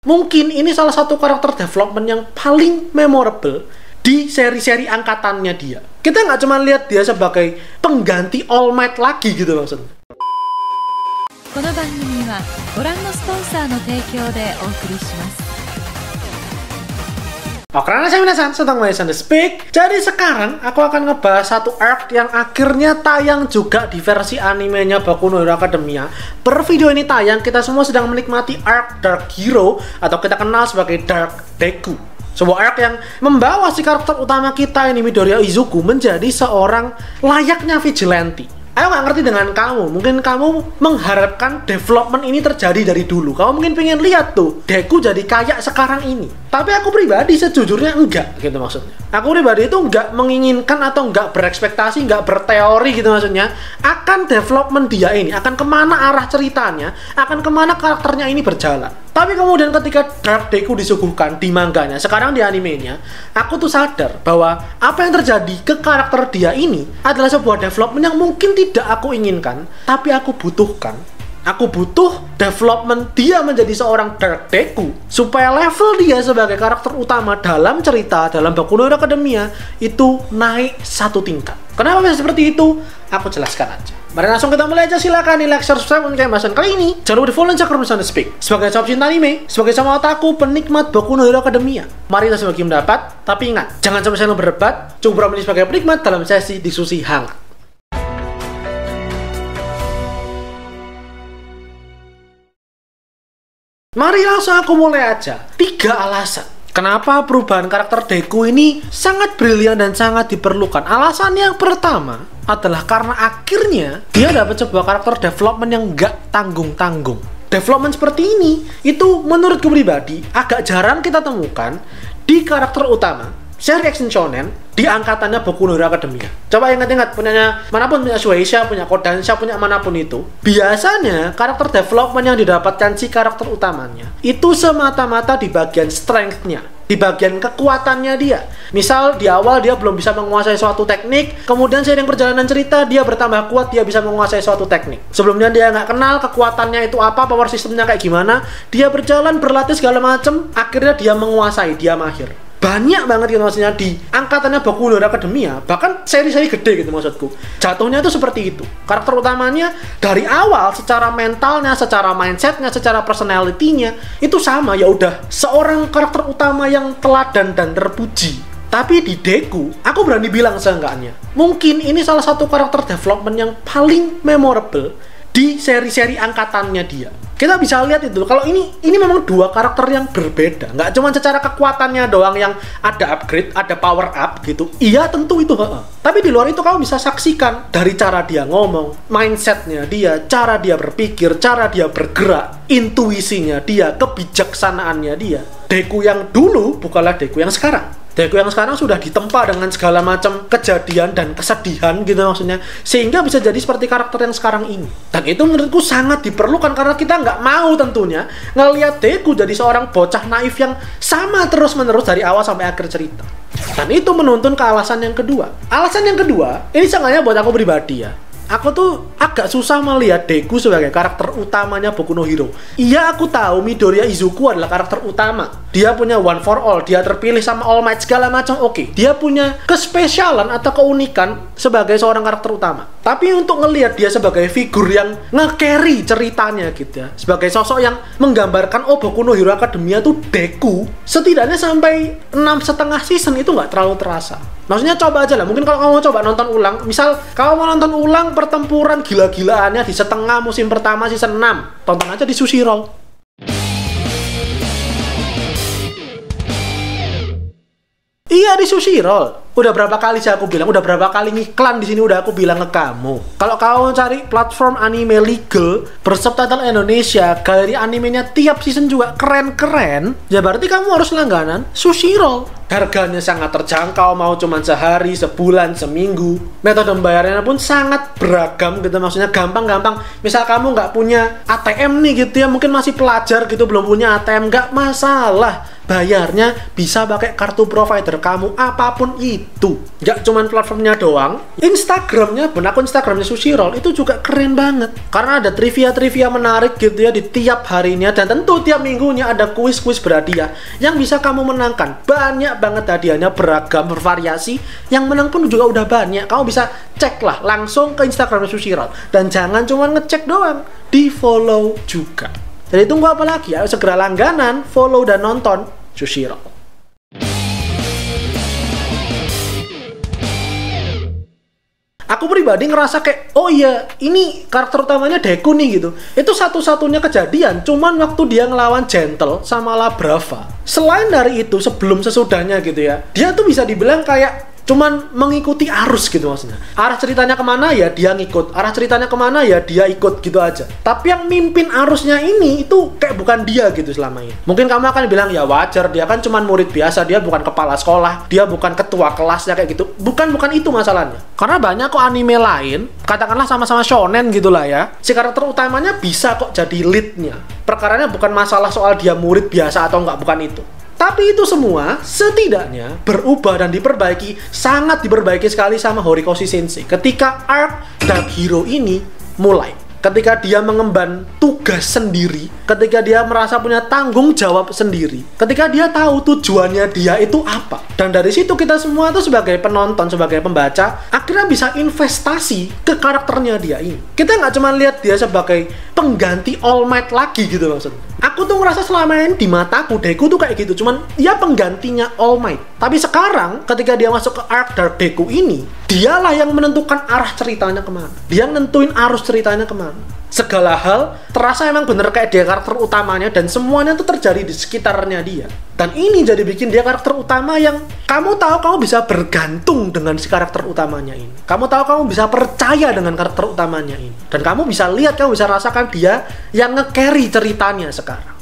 Mungkin ini salah satu karakter development yang paling memorable di seri-seri angkatannya dia. Kita nggak cuma lihat dia sebagai pengganti All Might lagi gitu maksudnya. この番組はご覧のスポンサーの提供でお送りします。 Oke, saya minasan, sedang Mayasan The Speak. Jadi sekarang aku akan ngebahas satu arc yang akhirnya tayang juga di versi animenya Boku no Hero Academia. Per video ini tayang, kita semua sedang menikmati arc Dark Hero atau kita kenal sebagai Dark Deku. Sebuah arc yang membawa si karakter utama kita ini, Midoriya Izuku, menjadi seorang layaknya vigilante. Aku nggak ngerti dengan kamu, mungkin kamu mengharapkan development ini terjadi dari dulu. Kamu mungkin pengen lihat tuh Deku jadi kayak sekarang ini. Tapi aku pribadi sejujurnya enggak gitu maksudnya. Aku pribadi itu enggak menginginkan atau enggak berekspektasi, enggak berteori gitu maksudnya akan development dia ini, akan kemana arah ceritanya, akan kemana karakternya ini berjalan. Tapi kemudian ketika Dark Deku disuguhkan di manganya, sekarang di animenya, aku tuh sadar bahwa apa yang terjadi ke karakter dia ini adalah sebuah development yang mungkin tidak aku inginkan, tapi aku butuhkan. Aku butuh development dia menjadi seorang Dark Deku supaya level dia sebagai karakter utama dalam cerita, dalam Boku no Hero Academia itu naik satu tingkat. Kenapa bisa seperti itu? Aku jelaskan aja. Mari langsung kita mulai aja, silakan di like, share, subscribe untuk pembahasan kali ini. Jangan lupa di follow dan cek Mayasan The Speak. Sebagai sobat cinta anime, sebagai sama otaku penikmat Boku no Hero Academia, mari kita sebagai mendapat. Tapi ingat, jangan sampai saya berdebat, cukup berani sebagai penikmat dalam sesi diskusi hangat. Mari langsung aku mulai aja. 3 alasan kenapa perubahan karakter Deku ini sangat brilian dan sangat diperlukan. Alasan yang pertama adalah karena akhirnya dia dapat sebuah karakter development yang gak tanggung-tanggung. Development seperti ini itu menurutku pribadi agak jarang kita temukan di karakter utama seri action shonen di angkatannya Boku no Hero Academia. Coba ingat-ingat, punyanya manapun, punya Shueisha, punya Kodansha, punya manapun itu, biasanya karakter development yang didapatkan si karakter utamanya itu semata-mata di bagian strength-nya, di bagian kekuatannya dia. Misal di awal dia belum bisa menguasai suatu teknik, kemudian seiring perjalanan cerita dia bertambah kuat, dia bisa menguasai suatu teknik. Sebelumnya dia nggak kenal kekuatannya itu apa, power systemnya kayak gimana, dia berjalan, berlatih segala macem, akhirnya dia menguasai, dia mahir. Banyak banget gitu maksudnya di angkatannya Boku no Hero Academia, bahkan seri-seri gede gitu maksudku. Jatuhnya itu seperti itu. Karakter utamanya dari awal secara mentalnya, secara mindsetnya, secara personality-nya itu sama, ya udah seorang karakter utama yang teladan dan terpuji. Tapi di Deku, aku berani bilang seenggaknya, mungkin ini salah satu karakter development yang paling memorable di seri-seri angkatannya dia. Kita bisa lihat itu, kalau ini memang 2 karakter yang berbeda. Nggak cuma secara kekuatannya doang yang ada upgrade, ada power up gitu. Iya tentu itu, tapi di luar itu kamu bisa saksikan dari cara dia ngomong, mindsetnya dia, cara dia berpikir, cara dia bergerak, intuisinya dia, kebijaksanaannya dia. Deku yang dulu bukanlah Deku yang sekarang. Deku yang sekarang sudah ditempa dengan segala macam kejadian dan kesedihan gitu maksudnya, sehingga bisa jadi seperti karakter yang sekarang ini. Dan itu menurutku sangat diperlukan karena kita nggak mau tentunya ngelihat Deku jadi seorang bocah naif yang sama terus-menerus dari awal sampai akhir cerita. Dan itu menuntun ke alasan yang kedua. Alasan yang kedua, ini sengaja buat aku pribadi ya. Aku tuh agak susah melihat Deku sebagai karakter utamanya Boku no Hero. Iya, aku tahu Midoriya Izuku adalah karakter utama. Dia punya one for all, dia terpilih sama All Might segala macam, oke. Dia punya kespesialan atau keunikan sebagai seorang karakter utama. Tapi untuk ngelihat dia sebagai figur yang nge-carry ceritanya gitu ya, sebagai sosok yang menggambarkan Boku no Hero Academia tuh Deku, setidaknya sampai 6,5 season itu nggak terlalu terasa. Maksudnya coba aja lah, mungkin kalau kamu mau coba nonton ulang, misal kamu mau nonton ulang pertempuran gila-gilaannya di setengah musim pertama season 6, tonton aja di Sushi Roll. Iya, di Sushi Roll. Udah berapa kali sih aku bilang, udah berapa kali ngiklan di sini udah aku bilang ke kamu. Kalau kamu cari platform anime legal bersubtitle Indonesia, galeri animenya tiap season juga keren-keren, ya berarti kamu harus langganan Sushi Roll. Harganya sangat terjangkau, mau cuman sehari, sebulan, seminggu. Metode pembayarannya pun sangat beragam gitu, maksudnya gampang-gampang. Misal kamu nggak punya ATM nih gitu ya, mungkin masih pelajar gitu, belum punya ATM, nggak masalah. bayarnya bisa pakai kartu provider kamu apapun itu. Nggak cuman platformnya doang, Instagramnya, akun Instagramnya Sushirol itu juga keren banget. Karena ada trivia-trivia menarik gitu ya di tiap harinya, dan tentu tiap minggunya ada kuis-kuis berhadiah yang bisa kamu menangkan. Banyak banget hadiahnya, beragam, bervariasi. Yang menang pun juga udah banyak. Kamu bisa cek lah langsung ke Instagramnya Sushirol. Dan jangan cuma ngecek doang, di follow juga. Jadi tunggu apa lagi? Ayo segera langganan, follow dan nonton Sushirol. Aku pribadi ngerasa kayak, oh iya, ini karakter utamanya Deku nih gitu. Itu satu-satunya kejadian, cuman waktu dia ngelawan Gentle sama La Brava. Selain dari itu, sebelum sesudahnya gitu ya, dia tuh bisa dibilang kayak cuman mengikuti arus gitu maksudnya. Arah ceritanya kemana ya dia ngikut, arah ceritanya kemana ya dia ikut gitu aja. Tapi yang mimpin arusnya ini itu kayak bukan dia gitu selama ini. Mungkin kamu akan bilang ya wajar, dia kan cuman murid biasa, dia bukan kepala sekolah, dia bukan ketua kelasnya kayak gitu. Bukan itu masalahnya. Karena banyak kok anime lain, katakanlah sama-sama shonen gitulah ya, si karakter utamanya bisa kok jadi leadnya. Perkaranya bukan masalah soal dia murid biasa atau enggak, bukan itu. Tapi itu semua setidaknya berubah dan diperbaiki, sangat diperbaiki sekali sama Horikoshi Sensei ketika arc Dark Hero ini mulai. Ketika dia mengemban tugas sendiri, ketika dia merasa punya tanggung jawab sendiri, ketika dia tahu tujuannya dia itu apa. Dan dari situ kita semua tuh sebagai penonton, sebagai pembaca, akhirnya bisa investasi ke karakternya dia ini. Kita nggak cuma lihat dia sebagai pengganti All Might lagi gitu maksudnya. Aku tuh ngerasa selama ini di mataku Deku tuh kayak gitu, cuman dia penggantinya All Might. Tapi sekarang ketika dia masuk ke arc Dark Deku ini, dialah yang menentukan arah ceritanya kemana. Dia nentuin arus ceritanya kemana. Segala hal terasa emang bener kayak dia karakter utamanya, dan semuanya tuh terjadi di sekitarnya dia. Dan ini jadi bikin dia karakter utama yang kamu tahu kamu bisa bergantung dengan si karakter utamanya ini. Kamu tahu kamu bisa percaya dengan karakter utamanya ini. Dan kamu bisa lihat, kamu bisa rasakan dia yang nge-carry ceritanya sekarang.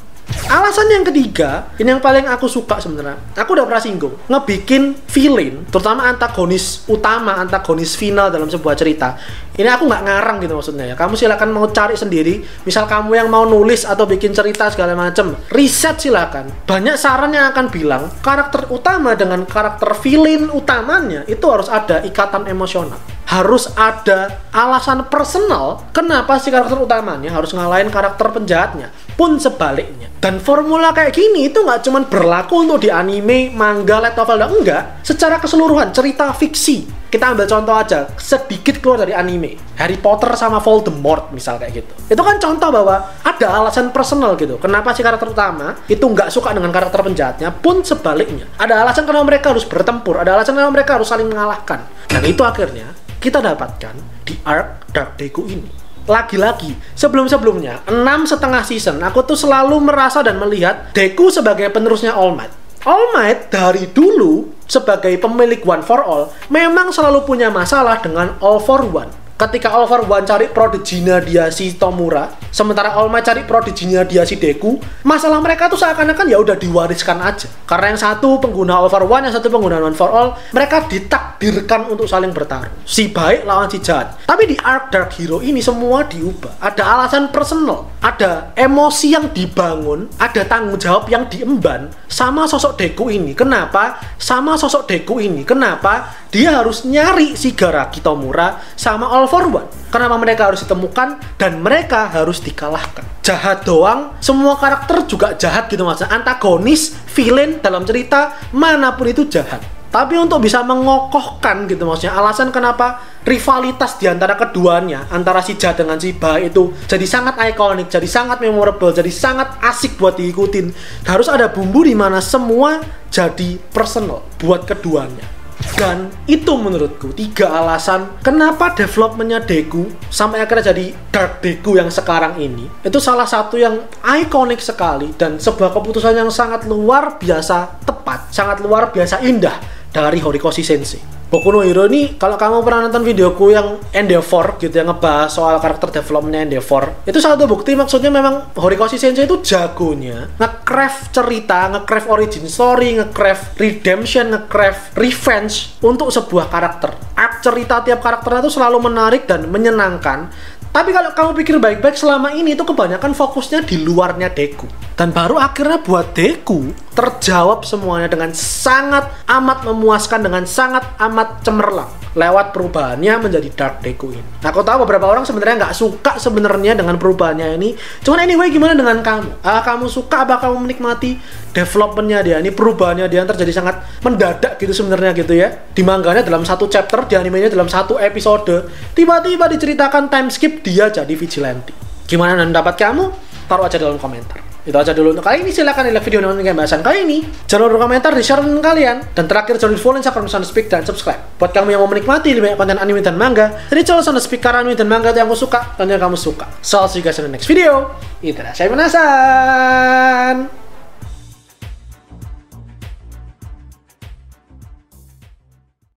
Alasan yang ketiga, ini yang paling aku suka sebenarnya. Aku udah pernah singgung, ngebikin villain, terutama antagonis utama, antagonis final dalam sebuah cerita. Ini aku nggak ngarang gitu maksudnya ya. Kamu silakan mau cari sendiri. Misal kamu yang mau nulis atau bikin cerita segala macem, riset silakan. Banyak saran yang akan bilang karakter utama dengan karakter villain utamanya itu harus ada ikatan emosional. Harus ada alasan personal kenapa si karakter utamanya harus ngalahin karakter penjahatnya, pun sebaliknya. Dan formula kayak gini itu nggak cuma berlaku untuk di anime, manga, light novel, enggak. Secara keseluruhan, cerita fiksi. Kita ambil contoh aja, sedikit keluar dari anime. Harry Potter sama Voldemort misal kayak gitu. Itu kan contoh bahwa ada alasan personal gitu. Kenapa si karakter utama itu nggak suka dengan karakter penjahatnya, pun sebaliknya. Ada alasan kenapa mereka harus bertempur, ada alasan kenapa mereka harus saling mengalahkan. Dan itu akhirnya kita dapatkan di arc Dark Deku ini. Lagi-lagi, sebelum-sebelumnya 6,5 season, aku tuh selalu merasa dan melihat Deku sebagai penerusnya All Might. All Might dari dulu sebagai pemilik One for All memang selalu punya masalah dengan All for One. Ketika All for One cari prodiginya dia si Tomura, sementara All Might cari prodiginya dia si Deku, masalah mereka tuh seakan-akan ya udah diwariskan aja. Karena yang satu pengguna All for One, yang satu pengguna One for All, mereka ditakdirkan untuk saling bertarung. Si baik lawan si jahat. Tapi di arc Dark Hero ini semua diubah. Ada alasan personal, ada emosi yang dibangun, ada tanggung jawab yang diemban sama sosok Deku ini. Kenapa? Sama sosok Deku ini. Kenapa? Dia harus nyari si Garaki Tomura sama All for One. Kenapa mereka harus ditemukan dan mereka harus dikalahkan? Jahat doang, semua karakter juga jahat gitu maksudnya. Antagonis, villain dalam cerita manapun itu jahat. Tapi untuk bisa mengokohkan gitu maksudnya, alasan kenapa rivalitas di antara keduanya, antara si jahat dengan si baik itu jadi sangat ikonik, jadi sangat memorable, jadi sangat asik buat diikutin. Harus ada bumbu di mana semua jadi personal buat keduanya. Dan itu menurutku 3 alasan kenapa developmentnya Deku sampai akhirnya jadi Dark Deku yang sekarang ini. Itu salah satu yang ikonik sekali dan sebuah keputusan yang sangat luar biasa tepat, sangat luar biasa indah dari Horikoshi Sensei. Boku no Hero ini, kalau kamu pernah nonton videoku yang Endeavor gitu, yang ngebahas soal karakter developmentnya Endeavor, itu satu bukti maksudnya memang Horikoshi Sensei itu jagonya nge-craft cerita, nge-craft origin story, nge-craft redemption, nge-craft revenge untuk sebuah karakter. Arc cerita tiap karakternya itu selalu menarik dan menyenangkan. Tapi kalau kamu pikir baik-baik, selama ini itu kebanyakan fokusnya di luarnya Deku. Dan baru akhirnya buat Deku terjawab semuanya dengan sangat amat memuaskan, dengan sangat amat cemerlang lewat perubahannya menjadi Dark Deku ini. Nah, aku tahu beberapa orang sebenarnya nggak suka sebenarnya dengan perubahannya ini. Cuman anyway, gimana dengan kamu? Kamu suka, apa kamu menikmati developmentnya dia? Ini perubahannya dia terjadi sangat mendadak gitu sebenarnya gitu ya. Di manganya dalam satu chapter, di animenya dalam satu episode, tiba-tiba diceritakan time skip dia jadi vigilante. Gimana pendapat kamu? Taruh aja dalam komentar. Itu aja dulu untuk kali ini. Silahkan like video dan bahasan kali ini. Jangan lupa komentar, di-share dengan kalian. Dan terakhir, jangan lupa follow Instagram Soundspeak dan subscribe. Buat kamu yang mau menikmati lebih banyak konten anime dan manga, jadi channel Soundspeak karena anime dan manga itu yang aku suka dan yang kamu suka. So, see you guys in the next video. Itadashi masu.